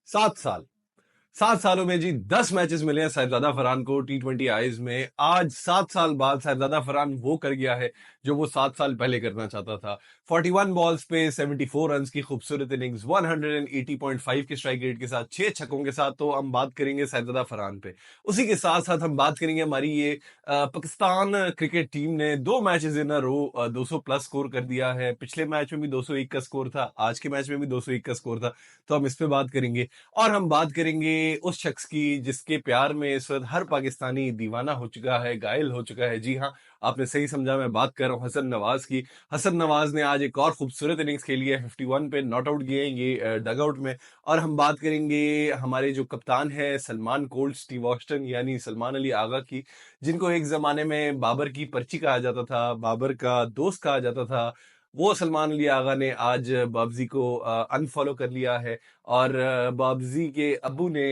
7 साल 7 सालों में जी 10 मैचेस मिले हैं साहिबजादा फरहान को T20 आईज में। आज 7 साल बाद साहिबजादा फरहान वो कर गया है जो वो 7 साल पहले करना चाहता था। 41 बॉल्स पे 74 रन की खूबसूरत इनिंग्स, 180.5 के स्ट्राइक रेट के साथ, 6 छक्कों के साथ। तो हम बात करेंगे साहिबजादा फरहान पे। उसी के साथ साथ हम बात करेंगे हमारी ये पाकिस्तान क्रिकेट टीम ने 2 matches in a row 200 plus score कर दिया है। पिछले मैच में भी 201 का स्कोर था, आज के मैच में भी 201 का स्कोर था। तो हम इस पे बात करेंगे। और हम बात करेंगे उस शख्स की जिसके प्यार में इस वक्त हर पाकिस्तानी दीवाना हो चुका है, घायल हो चुका है। जी हाँ, आपने सही समझा, मैं बात कर रहा हूँ हसन नवाज की। हसन नवाज ने आज एक और खूबसूरत इनिंग्स खेली है, 51 पे नॉट आउट गए हैं ये डग आउट में। और हम बात करेंगे हमारे जो कप्तान है सलमान कोल्ड स्टीव ऑस्टन यानी सलमान अली आगा की, जिनको एक जमाने में बाबर की पर्ची कहा जाता था, बाबर का दोस्त कहा जाता था। वो सलमान अली आगा ने आज बाबजी को अनफॉलो कर लिया है। और बाबजी के अब्बू ने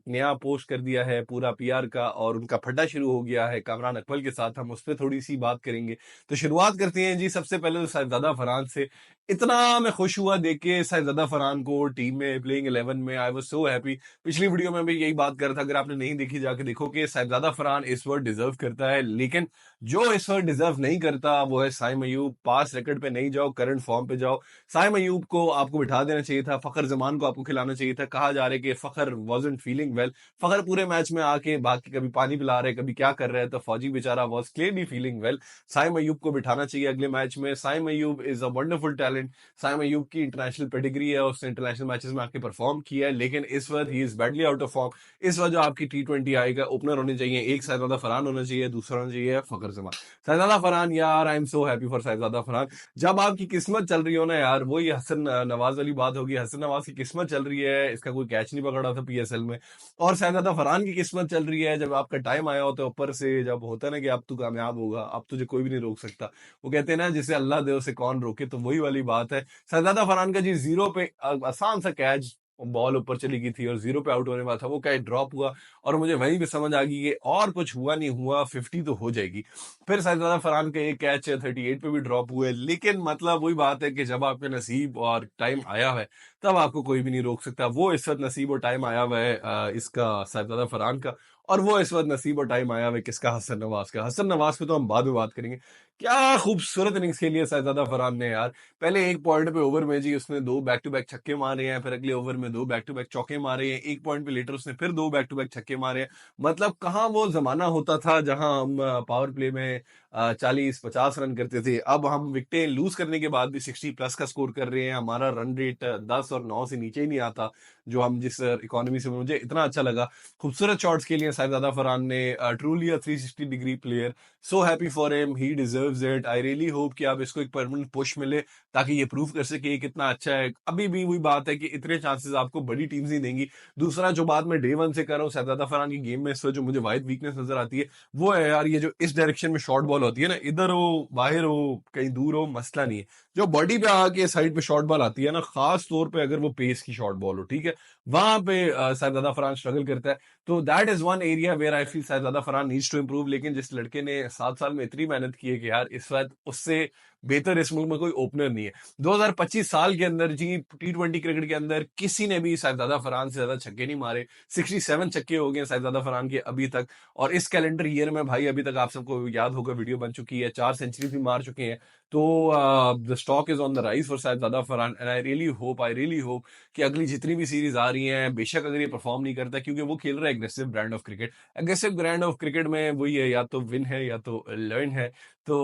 नया पोस्ट कर दिया है पूरा पीआर का, और उनका फड्डा शुरू हो गया है कामरान अकमल के साथ। हम उस पर थोड़ी सी बात करेंगे। तो शुरुआत करते हैं जी सबसे पहले तो साहिबजादा फरहान से। इतना मैं खुश हुआ देख के साहिबजादा फरहान को टीम में, प्लेइंग 11 में। I was so happy. पिछली वीडियो में भी यही बात कर रहा था, अगर आपने नहीं देखी जाके देखो कि साहिबजादा फरहान इस वक्त डिजर्व करता है। लेकिन जो इस वक्त डिजर्व नहीं करता वो है साइम अयूब। पास रिकॉर्ड पे नहीं जाओ, करंट फॉर्म पे जाओ। साइम अयूब को आपको बिठा देना चाहिए था, फखर जमान को आपको खिलाना चाहिए था। कहा जा रहा है कि फखर वाजंट फीलिंग वेल। फखर पूरे मैच में आके भाग के कभी पानी पिला रहे, कभी क्या कर रहे हैं, तो फौजी बेचारा was clearly feeling well. Saim Ayub को बिठाना चाहिए अगले मैच में। Saim Ayub is a wonderful talent. Saim Ayub की इंटरनेशनल पेडिग्री है, उसने इंटरनेशनल मैचेस में आके परफॉर्म किया है, लेकिन इस वक्त he is badly out of form. इस वक्त जो आपकी T20 आएगा, ओपनर होने चाहिए, एक साहिबजादा फरहान होना चाहिए, दूसरा होना चाहिए फखर जमान। साहिबजादा फरहान यार, I am so happy for Sahibzada Farhan. जब आपकी किस्मत चल रही हो ना यार, वही हसन नवाज वाली बात होगी। हसन नवाज की किस्मत चल रही है, इसका कोई कैच नहीं पकड़ा था PSL में। और साहिबजादा फरहान की किस्मत चल रही है, जब आपका टाइम आया होता है ऊपर से, जब होता है ना कि अब तू कामयाब होगा, अब तुझे कोई भी नहीं रोक सकता। वो कहते हैं ना, जिसे अल्लाह दे उसे कौन रोके, तो वही वाली बात है। साहिबजादा फरहान का जी जीरो पे आसान सा कैच, बॉल ऊपर चली गई थी और जीरो पे आउट होने वाला था, वो कैच ड्रॉप हुआ। और मुझे वहीं पे समझ आ गई कि और कुछ हुआ नहीं हुआ, 50 तो हो जाएगी। फिर साहिबजादा फरहान के एक कैच 38 पे भी ड्रॉप हुए। लेकिन मतलब वही बात है कि जब आपके नसीब और टाइम आया हुआ है, तब आपको कोई भी नहीं रोक सकता। वो इस वक्त नसीब और टाइम आया हुआ है इसका साहिबजादा फरहान का। और वो इस वक्त नसीब और टाइम आया हुआ है किसका, हसन नवाज का। हसन नवाज पे तो हम बाद में बात करेंगे। क्या खूबसूरत इनिंग्स खेली है साहिबजादा फरहान ने यार। पहले एक पॉइंट पे ओवर में जी उसने 2 बैक टू बैक छक्के मारे हैं, फिर अगले ओवर में 2 बैक टू बैक चौके मारे हैं, एक पॉइंट पे लेटर उसने फिर 2 बैक टू बैक छक्के मारे हैं। मतलब कहाँ वो जमाना होता था जहां हम पावर प्ले में 40-50 रन करते थे। अब हम विकेटें लूज करने के बाद भी 60 प्लस का स्कोर कर रहे हैं। हमारा रन रेट 10 और 9 से नीचे ही नहीं आता, जो हम जिस इकोनॉमी से, मुझे इतना अच्छा लगा। खूबसूरत शॉट्स के लिए साहिबजादा फरहान ने, truly a 360 degree player. So happy for him, he deserves it. I really hope कि अब इसको एक परमानेंट पुश मिले, ताकि ये प्रूव कर सके ये कितना अच्छा है। अभी भी वही बात है कि इतने चांसेस आपको बड़ी टीम्स नहीं देंगी। दूसरा जो बात मैं डे 1 से कर रहा हूँ साहिबजादा फरहान की गेम में, इस वक्त जो मुझे वाहिद वीकनेस नजर आती है, वो है यार ये जो इस डायरेक्शन में शॉर्ट बॉल होती है ना, इधर हो बाहर हो कहीं दूर हो, मसला नहीं है। जो बॉडी पे आके साइड पे शॉर्ट बॉल आती है ना, खास तौर पे अगर वो पेस की शॉर्ट बॉल हो, ठीक है, वहां पे साहिबजादा फरहान स्ट्रगल करता है। तो that is one area where I feel Sahibzada Farhan needs to improve. लेकिन जिस लड़के ने 7 साल में इतनी मेहनत की है कि यार, इस वक्त उससे बेहतर इस मुल्क में कोई ओपनर नहीं है। 2025 साल के अंदर जी T20 क्रिकेट के अंदर किसी ने भी साहिबजादा फरहान से ज्यादा छक्के नहीं मारे। 67 छक्के हो गए साहिबजादा फरहान के अभी तक। और इस कैलेंडर ईयर में भाई, अभी तक आप सबको याद होगा, वीडियो बन चुकी है, 4 सेंचुरी भी मार चुके हैं। तो the stock is on the rise for Sahibzada Farhan, and I really hope कि अगली जितनी भी सीरीज आ रही हैं, बेशक अगर ये परफॉर्म नहीं करता, क्योंकि वो खेल रहा है aggressive brand of cricket. Aggressive brand of cricket में वही है, या तो विन है या तो लर्न है। तो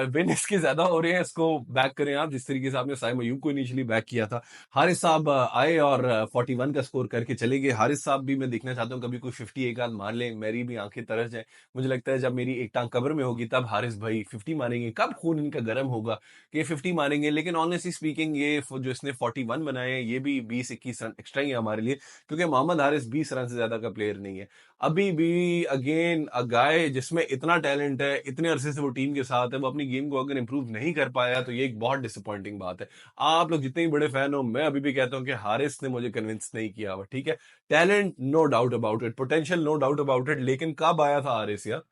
विन इसके ज्यादा हो रहे हैं, इसको बैक करें आप, जिस तरीके से आपने साइम अयूब को इनिशियली बैक किया था। हारिस साहब आए और 41 का स्कोर करके चले गए। हारिस साहब भी मैं देखना चाहता हूँ कभी कोई 50 एक आध मार लें, मेरी भी आंखें तरस जाए। मुझे लगता है जब मेरी एक टांग कब्र में होगी, तब हारिस भाई 50 मारेंगे। कब खून इनका गर्म होगा कि 50 मारेंगे। लेकिन ऑनेस्टली स्पीकिंग, ये जो इसने 41 बनाए हैं, ये भी 20-21 रन एक्स्ट्रा ही है हमारे लिए, क्योंकि मोहम्मद हारिस 20 रन से ज्यादा का प्लेयर नहीं है। अभी भी अगेन अ गाय जिसमें इतना टैलेंट है, इतने अरसे से वो टीम के साथ है, वो अपनी गेम को अगर इंप्रूव नहीं कर पाया, तो ये एक बहुत डिसअपॉइंटिंग बात है। आप लोग जितने भी बड़े फैन हो, मैं अभी भी कहता हूँ कि हारिस ने मुझे कन्विंस नहीं किया हुआ, ठीक है। Talent no doubt about it, potential no doubt about it, लेकिन कब आया था हारिस यार?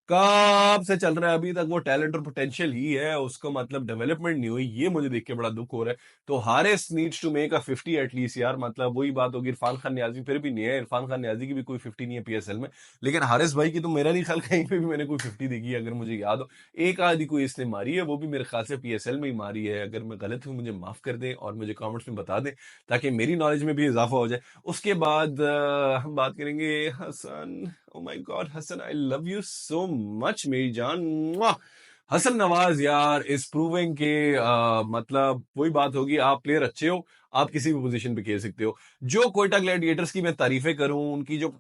कब से चल रहा है अभी तक, वो टैलेंट और पोटेंशियल ही है, उसको मतलब डेवलपमेंट नहीं हुई, ये मुझे देख के बड़ा दुख हो रहा है। तो Haris needs to make a 50 at least यार, मतलब वही बात होगी। इरफान खान नियाजी फिर भी नहीं है, इरफान खान नियाजी की भी कोई 50 नहीं है पीएसएल में, लेकिन हारिस भाई की तो मेरा नहीं ख्याल कहीं पे भी मैंने कोई 50 देखी है, अगर मुझे याद हो। एक आधी कोई इसने मारी है, वो भी मेरे ख्याल से पीएसएल में ही मारी है। अगर मैं गलत हूँ मुझे माफ कर दें और मुझे कॉमेंट्स में बता दें, ताकि मेरी नॉलेज में भी इजाफा हो जाए। उसके बाद हम बात करेंगे Hasan. Oh my God Hasan, I love you so much मेरी जान। मुआ! हसन नवाज यार इज प्रूविंग के मतलब वही बात होगी, आप प्लेयर अच्छे हो, आप किसी भी पोजीशन पे खेल सकते हो। जो कोयटा ग्लैडिएटर्स की मैं तारीफें करूं, उनकी जो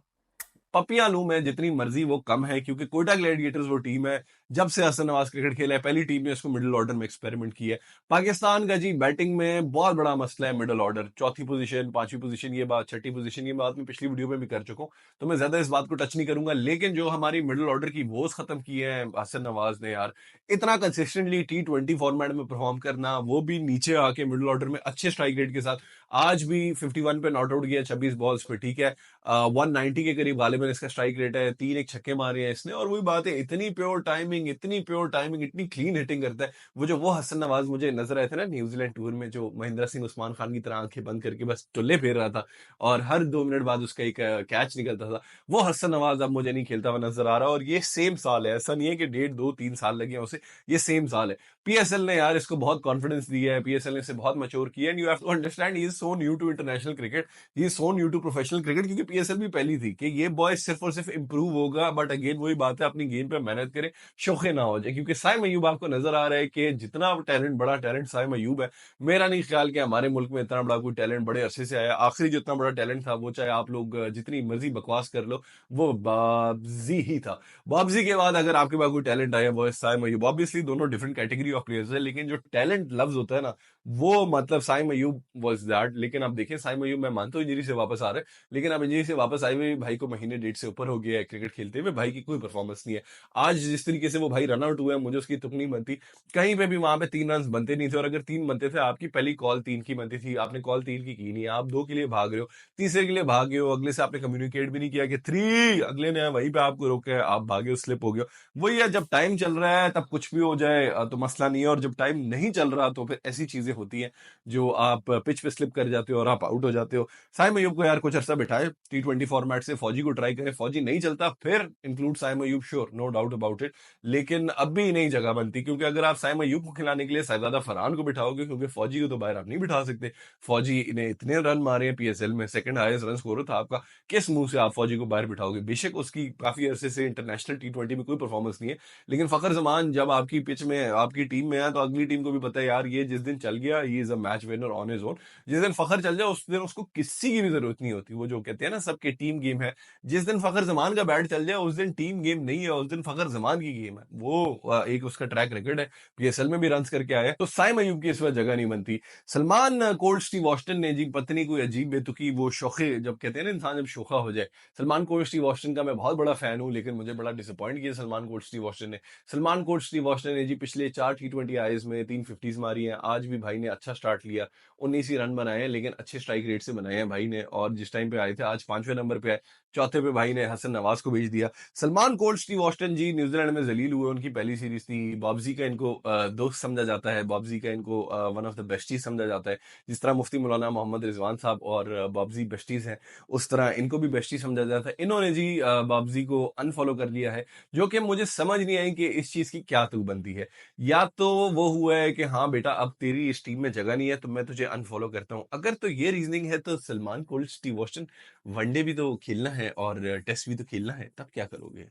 पपियां लूं मैं जितनी मर्जी, वो कम है, क्योंकि कोयटा ग्लैडिएटर्स वो टीम है, जब से हसन नवाज क्रिकेट खेला है पहली टीम ने उसको मिडिल ऑर्डर में एक्सपेरिमेंट किया है। पाकिस्तान का जी बैटिंग में बहुत बड़ा मसला है, मिडिल ऑर्डर, चौथी पोजीशन, पांचवी पोजीशन, ये बात, छठी पोजीशन, ये बात मैं पिछली वीडियो में भी कर चुका हूं, तो मैं ज्यादा इस बात को टच नहीं करूंगा। लेकिन जो हमारी मिडिल ऑर्डर की वोज खत्म की है हसन नवाज ने यार, इतना कंसिस्टेंटली T20 फॉर्मेट में परफॉर्म करना, वो भी नीचे आके मिडिल ऑर्डर में अच्छे स्ट्राइक रेट के साथ। आज भी 51 पे नॉट आउट किया 26 बॉल्स पे, ठीक है। 190 के करीब गालिबन इसका स्ट्राइक रेट है, तीन एक छक्के मारे हैं इसने, और वही बात है, इतनी प्योर टाइमिंग, इतनी प्योर टाइमिंग, इतनी क्लीन हिटिंग करता है। वो हसन नवाज मुझे नजर आए थे ना न्यूजीलैंड टूर में, जो महेंद्र सिंह उस्मान खान की तरह आंखें बंद करके बस चुल्ले फेर रहा था, और हर 2 मिनट बाद उसका एक कैच निकलता था। वो हसन नवाज अब मुझे नहीं खेलता हुआ नजर आ रहा, और ये सेम साल है, ऐसा नहीं है कि 1.5 2 3 साल लगे हैं उसे, ये सेम साल है। पीएसएल ने यार इसको बहुत कॉन्फिडेंस दिया है, पीएसएल ने इसे बहुत मैच्योर किया, and you have to understand he is so new to international cricket, he is so new to professional cricket, क्योंकि पीएसएल भी पहली थी कि ये बॉय सिर्फ और सिर्फ इंप्रूव होगा। बट अगेन वही बात है, अपनी गेम पे मेहनत करे, शोखे ना हो जाए, क्योंकि साइम अयूब आपको नजर आ रहा है कि जितना टैलेंट, बड़ा टैलेंट साइम अयूब है, मेरा नहीं ख्याल कि हमारे मुल्क में इतना बड़ा कोई टैलेंट बड़े अरसे से आया। आखिरी जो इतना बड़ा टैलेंट था, वो चाहे आप लोग जितनी मर्जी बकवास कर लो, वो बाबजी ही था। बाबजी के बाद अगर आपके पास कोई टैलेंट आया, वो है साइम अयूब। ऑब्वियसली दोनों डिफरेंट कैटेगरी ऑफ प्लेयर्स है, लेकिन जो टैलेंट लफ्ज होता है ना, वो मतलब साइम अयूब वाज दैट। लेकिन अब देखिए, साइम अयूब मैं मानता हूँ इंजरी से वापस आ रहे हैं, लेकिन अब इंजरी से वापस आए हुए भाई को महीने डेढ़ से ऊपर हो गया है क्रिकेट खेलते हुए, भाई की कोई परफॉर्मेंस नहीं है। आज जिस तरीके से वो भाई रन आउट हुआ है, मुझे उसकी तुक नहीं बनती। कहीं पे भी वहां पे 3 रन बनते नहीं थे, और अगर 3 बनते थे, आपकी पहली कॉल 3 की बनती थी, आपने कॉल 3 की नहीं है, आप 2 के लिए भाग रहे हो, तीसरे के लिए भागे हो, अगले से आपने कम्युनिकेट भी नहीं किया कि 3, अगले ने वहीं पे आपको रोका है, आप भागे हो, स्लिप हो गए हो। वही है, जब टाइम चल रहा है तब कुछ भी हो जाए तो मसला नहीं है, और जब टाइम नहीं चल रहा तो फिर ऐसी चीजें होती हैं जो आप पिच पे स्लिप कर जाते हो और आप आउट हो जाते हो। साइम अयूब को यार कुछ अर्सा बिठाए T20 फॉर्मेट से, फौजी को ट्राई करे, फौजी नहीं चलता फिर include Saim Ayub, sure, no doubt about it. लेकिन अब भी नहीं जगह बनती, क्योंकि अगर आप साइम अयूब को खिलाने के लिए साहिबजादा फरहान को बिठाओगे, क्योंकि फौजी को तो बाहर आप नहीं बिठा सकते। फौजी ने इतने रन मारे हैं पीएसएल में, सेकंड हाईएस्ट रन स्कोर था आपका, किस मुंह से आप फौजी को बाहर बिठाओगे? बेशक उसकी काफी अरसे से इंटरनेशनल T20 में कोई परफॉर्मेंस नहीं है, लेकिन फखर जमान जब आपकी पिच में, आपकी टीम में है, तो अगली टीम को भी पता है यार, ये जिस दिन चल गया, he is a match winner on his own. जिस दिन फखर चल जाए, उस दिन उसको किसी की भी जरूरत नहीं होती। वो जो कहते हैं ना, सबके टीम गेम है, जिस दिन फखर जमान का बैट चल जाए, उस दिन टीम गेम नहीं है, उस दिन फखर जमान की गेम है। वो एक उसका ट्रैक रिकॉर्ड है, पीएसएल में भी रन करके आया है, तो साइम अयूब की इस वक्त जगह नहीं बनती। सलमान कोल्ड स्टीव ऑस्टन ने जी पत्नी कोई अजीब बेतुकी, वो शोखे, जब कहते हैं ना इंसान जब शोखा हो जाए, सलमान कोल्ड स्टीव ऑस्टन का मैं बहुत बड़ा फैन हूं, लेकिन मुझे बड़ा डिसअपॉइंट किया सलमान कोल्ड स्टीव ऑस्टन ने। सलमान कोल्ड स्टीव ऑस्टन ने जी पिछले 4 T20 आईज में 3 50s मारी हैं। आज भी भाई ने अच्छा स्टार्ट लिया, 19 ही रन बनाए हैं, लेकिन अच्छे स्ट्राइक रेट से बनाए हैं भाई ने, और जिस टाइम पे आए थे, आज 5वें नंबर पे आए, चौथे पे भाई ने हसन नवाज को भेज दिया। सलमान कोल्ड स्टीव ऑस्टन जी न्यूजीलैंड में जलील हुए, उनकी पहली सीरीज थी। बॉब्जी का इनको दोस्त समझा जाता है, बॉब्जी का इनको वन ऑफ द बेस्टीज समझा जाता है। जिस तरह मुफ्ती मौलाना मोहम्मद रिजवान साहब और बॉब्जी बेस्टीज हैं, उस तरह इनको भी बेस्टी समझा जाता है। इन्होंने जी बॉब्जी को अनफॉलो कर लिया है, जो कि मुझे समझ नहीं आई कि इस चीज की क्या तुक बनती है। या तो वो हुआ है कि हाँ बेटा, अब तेरी इस टीम में जगह नहीं है, तो मैं तुझे अनफॉलो करता हूँ। अगर तो ये रीजनिंग है, तो Salman called Steve Austin, one day भी तो खेलना है और टेस्ट भी तो खेलना है, तब क्या करोगे?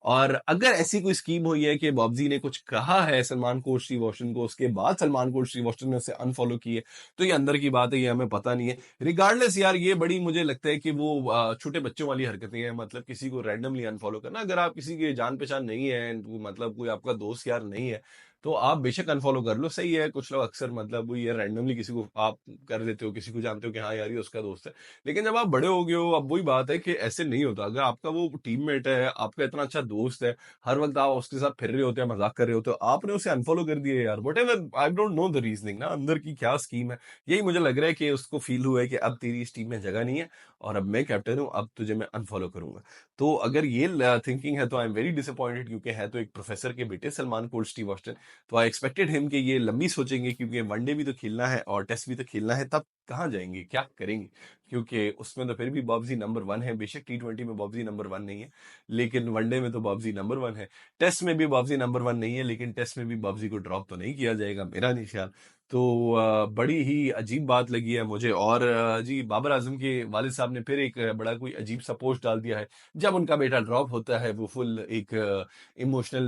और अगर ऐसी कोई स्कीम हुई है कि बॉब्जी ने कुछ कहा है सलमान कोल्ड स्टीव ऑस्टन को, उसके बाद सलमान कोल्ड स्टीव ऑस्टन ने उसे अनफॉलो किए, तो ये अंदर की बात है, ये हमें पता नहीं है। रिगार्डलेस यार, ये बड़ी मुझे लगता है कि वो छोटे बच्चों वाली हरकतें हैं, मतलब किसी को रैंडमली अनफॉलो करना। अगर आप किसी के जान पहचान नहीं है, मतलब कोई आपका दोस्त यार नहीं है, तो आप बेशक अनफॉलो कर लो, सही है। कुछ लोग अक्सर मतलब वो ये रैंडमली किसी को आप कर देते हो, किसी को जानते हो कि हाँ यार ये उसका दोस्त है, लेकिन जब आप बड़े हो गए हो, अब वही बात है कि ऐसे नहीं होता। अगर आपका वो टीममेट है, आपका इतना अच्छा दोस्त है, हर वक्त आप उसके साथ फिर रहे होते हैं, मजाक कर रहे होते हो, आपने उसे अनफॉलो कर दिया यार, what ever, I don't know the reasoning ना अंदर की क्या स्कीम है। यही मुझे लग रहा है कि उसको फील हुआ है कि अब तेरी इस टीम में जगह नहीं है और अब मैं कैप्टन हूँ, अब तुझे मैं अनफॉलो करूंगा। तो अगर ये थिंकिंग है तो आई एम वेरी डिसअपॉइंटेड, क्योंकि है तो एक प्रोफेसर के बेटे सलमान कोल्ड स्टीव ऑस्टिन। तो आई एक्सपेक्टेड हिम कि ये लंबी सोचेंगे, क्योंकि वनडे भी तो खेलना है और टेस्ट भी तो खेलना है, तब कहाँ जाएंगे, क्या करेंगे, क्योंकि उसमें तो फिर भी बॉब्जी नंबर वन है। बेशक T20 में बॉब्जी नंबर वन नहीं है, लेकिन वनडे में तो बॉब्जी नंबर वन है। टेस्ट में भी बॉब्जी नंबर वन नहीं है, लेकिन टेस्ट में भी बॉब्जी को ड्रॉप तो नहीं किया जाएगा, मेरा नहीं ख्याल। तो बड़ी ही अजीब बात लगी है मुझे। और जी, बाबर आजम के वालिद साहब ने फिर एक बड़ा कोई अजीब सा पोस्ट डाल दिया है। जब उनका बेटा ड्रॉप होता है, वो फुल एक इमोशनल,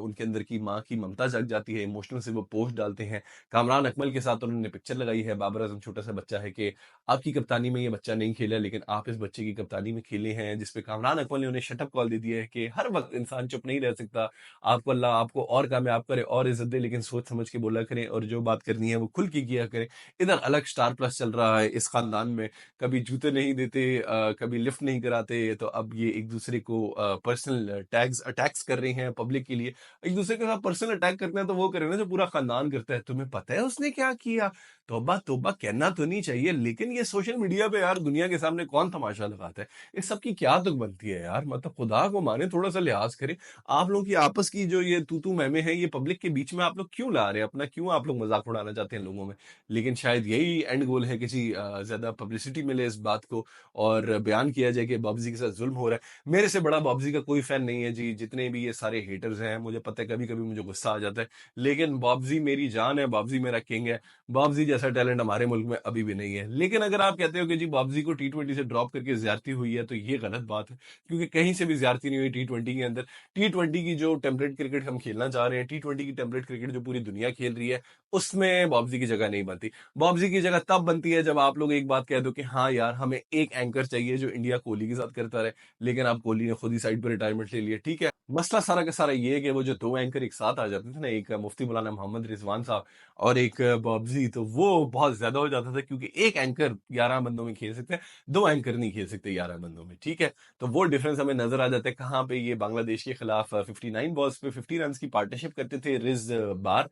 उनके अंदर की माँ की ममता जग जाती है, इमोशनल से वो पोस्ट डालते हैं। कामरान अकमल के साथ उन्होंने पिक्चर लगाई है, बाबर आजम छोटा सा बच्चा है, कि आपकी कप्तानी में ये बच्चा नहीं खेला, लेकिन आप इस बच्चे की कप्तानी में खेले हैं, जिसपे कामरान अकमल ने उन्हें शटअप कॉल दे दिया है कि हर वक्त इंसान चुप नहीं रह सकता, आपको अल्लाह आपको और कामयाब करे और इज्जत दे, लेकिन सोच समझ के बोला करें और जो बात करनी है वो खुल के किया करें। इधर अलग स्टार प्लस चल रहा है इस खानदान में, कभी जूते नहीं देते, कभी लिफ्ट नहीं कराते, तो अब ये एक दूसरे को पर्सनल टैग्स अटैक्स कर रहे हैं पब्लिक के लिए। एक दूसरे के साथ पर्सनल अटैक करते हैं तो वो करें ना जो पूरा खानदान करता है, तुम्हें पता है उसने क्या किया, तौबा तौबा कहना तो नहीं चाहिए, लेकिन ये सोशल मीडिया पे यार दुनिया के सामने कौन तमाशा लगाता है, इस सब की क्या तुक बनती है यार, मतलब खुदा को माने, थोड़ा सा लिहाज करें। आप लोगों की आपस की जो ये तू तू मैमे है, ये पब्लिक के बीच में आप लोग क्यों ला रहे हैं, अपना क्यों आप लोग मजाक उड़ाना चाहते हैं लोगों में। लेकिन शायद यही एंड गोल है कि जी ज्यादा पब्लिसिटी मिले इस बात को, और बयान किया जाए कि बॉब्जी के साथ जुल्म हो रहा है। मेरे से बड़ा बॉब्जी का कोई फैन नहीं है जी, जितने भी ये सारे हेटर्स हैं, मुझे पता है कभी कभी मुझे गुस्सा आ जाता है, लेकिन बॉब्जी मेरी जान है, बॉब्जी मेरा किंग है। बॉब्जी जैसा टैलेंट हमारे मुल्क में अभी भी नहीं है। लेकिन अगर आप कहते हो कि जी बॉब्जी को T20 से ड्रॉप करके ज्यादती हुई है, तो ये गलत बात है, क्योंकि कहीं से भी ज्यादती नहीं हुई T20 के अंदर। T20 की जो टेम्पलेट क्रिकेट हम खेलना चाह रहे हैं, T20 की टेम्पलेट क्रिकेट जो पूरी दुनिया खेल रही है, उसमें बॉब्जी की जगह नहीं बनती। बॉब्जी की जगह तब बनती है जब आप लोग एक बात कह दो कि हाँ यार, हमें एक एंकर चाहिए जो इंडिया कोहली के साथ करता रहे। लेकिन आप कोहली ने खुद ही साइड पर रिटायरमेंट ले लिया, ठीक है। मसला सारा का सारा ये है कि वो जो दो एंकर एक साथ आ जाते थे ना, एक मुफ्ती मौलाना मोहम्मद रिजवान साहब और एक बॉब्जी, तो वो बहुत ज्यादा हो जाता था, क्योंकि एक एंकर 11 बंदों में खेल सकते हैं, दो एंकर नहीं खेल सकते 11 बंदों में, ठीक है। तो वो डिफरेंस हमें नजर आ जाता है। कहाँ पे ये बांग्लादेश के खिलाफ 59 बॉल्स पे 50 रन की पार्टनरशिप करते थे रिज बार,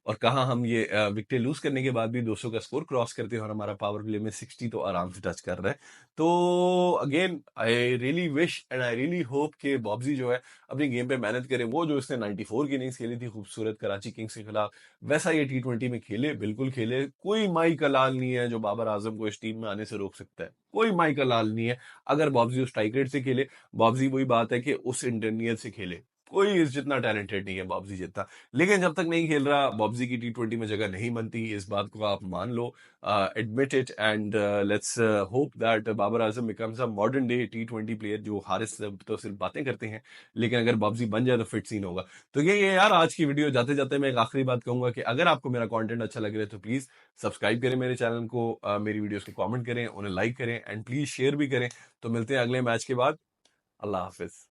और कहाँ हम ये विकेट लूज करने के बाद भी 200 का स्कोर क्रॉस करते हैं, और हमारा पावर प्ले में 60 तो आराम से टच कर रहा है। तो again I really wish and I really hope कि बॉब्जी जो है अपनी गेम पे मेहनत करे। वो जो इसने 94 की इनिंग्स खेली थी खूबसूरत कराची किंग्स के खिलाफ, वैसा ये T20 में खेले, बिल्कुल खेले। कोई माई का लाल नहीं है जो बाबर आजम को इस टीम में आने से रोक सकता है, कोई माई का लाल नहीं है। अगर बॉब्जी उस स्ट्राइक रेट से खेले, बॉब्जी वही बात है कि उस इंटरनियर से खेले, कोई इस जितना टैलेंटेड नहीं है बॉब्जी जितना। लेकिन जब तक नहीं खेल रहा, बॉब्जी की T20 में जगह नहीं बनती, इस बात को आप मान लो, admit it, and let's hope that Babar Azam becomes a modern day T20 player, जो हारिस तो सिर्फ बातें करते हैं, लेकिन अगर बॉब्जी बन जाए तो फिट सीन होगा। तो ये यार आज की वीडियो। जाते जाते मैं एक आखिरी बात कहूंगा कि अगर आपको मेरा कंटेंट अच्छा लग रहा है तो प्लीज सब्सक्राइब करें मेरे चैनल को, मेरी वीडियोस को कमेंट करें, उन्हें लाइक करें, एंड प्लीज शेयर भी करें। तो मिलते हैं अगले मैच के बाद। अल्लाह हाफिज।